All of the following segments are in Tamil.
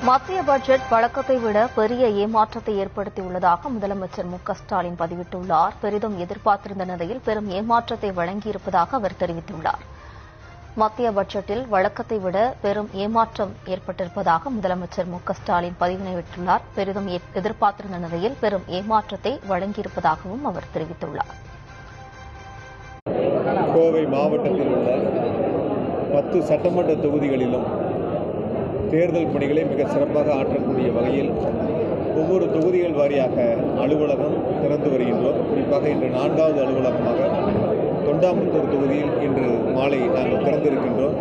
மத்திய பட்ஜெட் வழக்கத்தை விட பெரிய ஏமாற்றத்தை ஏற்படுத்தியுள்ளதாக முதலமைச்சர் மு.க.ஸ்டாலின் பதிவிட்டுள்ளார். பெரிதும் எதிர்பார்த்திருந்த நிலையில் பெரும் ஏமாற்றத்தை வழங்கியிருப்பதாக அவர் தெரிவித்துள்ளார். மத்திய பட்ஜெட்டில் வழக்கத்தை விட பெரும் ஏமாற்றம் ஏற்பட்டிருப்பதாக முதலமைச்சர் மு.க.ஸ்டாலின் பதிவிட்டுள்ளார். பெரிதும் எதிர்பார்த்திருந்த நிலையில் பெரும் ஏமாற்றத்தை வழங்கியிருப்பதாகவும் அவர் தெரிவித்துள்ளார். கோவை மாவட்டத்தில் உள்ள 10 சட்டமன்ற தொகுதிகளிலும் தேர்தல் பணிகளை மிக சிறப்பாக ஆற்றக்கூடிய வகையில் ஒவ்வொரு தொகுதிகள் வாரியாக அலுவலகம் திறந்து வருகின்றோம். குறிப்பாக இன்று 4வது அலுவலகமாக தொண்டாமுத்தூர் தொகுதியில் இன்று மாலை நாங்கள் திறந்திருக்கின்றோம்.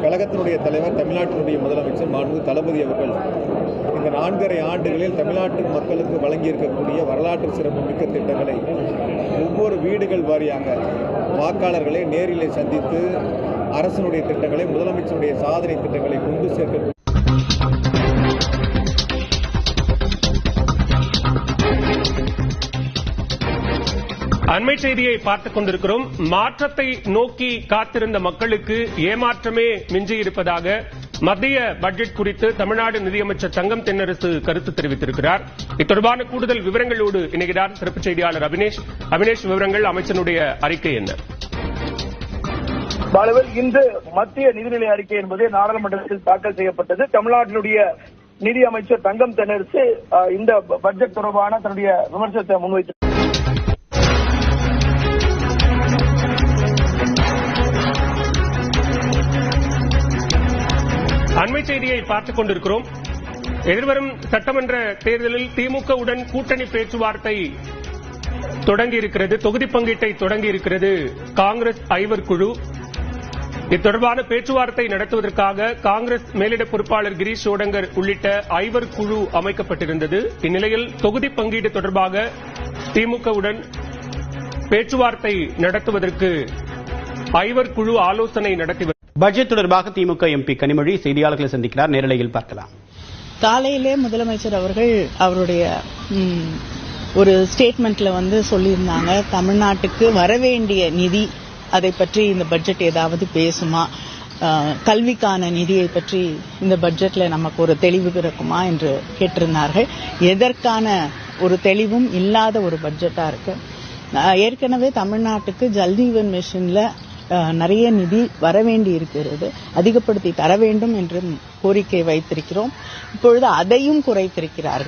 கழகத்தினுடைய தலைவர், தமிழ்நாட்டினுடைய முதலமைச்சர் மாண்புமிகு தளபதி அவர்கள் இந்த 4.5 ஆண்டுகளில் தமிழ்நாட்டு மக்களுக்கு வழங்கியிருக்கக்கூடிய வரலாற்று சிறப்புமிக்க திட்டங்களை ஒவ்வொரு வீடுகள் வாரியாக வாக்காளர்களை நேரிலே சந்தித்து அரசினுடைய திட்டங்களை, முதலமைச்சருடைய சாதனை திட்டங்களை கொண்டு சேர்க்க அண்மை செய்தியை பார்த்துக் கொண்டிருக்கிறோம். மாற்றத்தை நோக்கி காத்திருந்த மக்களுக்கு ஏமாற்றமே மிஞ்சியிருப்பதாக மத்திய பட்ஜெட் குறித்து தமிழ்நாடு நிதியமைச்சர் தங்கம் தென்னரசு கருத்து தெரிவித்திருக்கிறார். இத்தொடர்பான கூடுதல் விவரங்களோடு இணைகிறார் சிறப்பு செய்தியாளர் அபினேஷ். விவரங்கள், அமைச்சனுடைய அறிக்கை என்ன? பாலவேல், இன்று மத்திய நிதிநிலை அறிக்கை என்பது நாடாளுமன்றத்தில் தாக்கல் செய்யப்பட்டது. தமிழ்நாட்டினுடைய நிதி அமைச்சர் தங்கம் தென்னரசு இந்த பட்ஜெட் தொடர்பான தன்னுடைய விமர்சனத்தை முன்வைத்தார். அண்மை செய்தியை பார்த்துக் கொண்டிருக்கிறோம். எதிர்வரும் சட்டமன்ற தேர்தலில் திமுகவுடன் கூட்டணி பேச்சுவார்த்தை தொடங்கியிருக்கிறது. தொகுதி பங்கீட்டை தொடங்கியிருக்கிறது காங்கிரஸ் ஐவர் குழு. இத்தொடர்பான பேச்சுவார்த்தை நடத்துவதற்காக காங்கிரஸ் மேலிட பொறுப்பாளர் கிரீஷ் சோடங்கர் உள்ளிட்ட ஐவர் குழு அமைக்கப்பட்டிருந்தது. இந்நிலையில் தொகுதி பங்கீடு தொடர்பாக திமுகவுடன் பேச்சுவார்த்தை நடத்துவதற்கு ஐவர் குழு ஆலோசனை நடத்தி பட்ஜெட் தொடர்பாக திமுக எம்பி கனிமொழி செய்தியாளர்களை சந்திக்கிறார். நேரலையில் பார்க்கலாம். காலையிலே முதலமைச்சர் அவர்கள் அவருடைய ஒரு ஸ்டேட்மெண்ட்ல சொல்லியிருந்தாங்க, தமிழ்நாட்டுக்கு வரவேண்டிய நிதி அதை பற்றி இந்த பட்ஜெட் ஏதாவது பேசுமா, கல்விக்கான நிதியை பற்றி இந்த பட்ஜெட்ல நமக்கு ஒரு தெளிவு பிறக்குமா என்று கேட்டிருந்தார்கள். எதற்கான ஒரு தெளிவும் இல்லாத ஒரு பட்ஜெட்டா இருக்கு. ஏற்கனவே தமிழ்நாட்டுக்கு ஜல்ஜீவன் மிஷன்ல நிறைய நிதி வரவேண்டி இருக்கிறது, அதிகப்படுத்தி தர வேண்டும் என்று கோரிக்கை வைத்திருக்கிறோம். இப்பொழுது அதையும் குறைத்திருக்கிறார்கள்.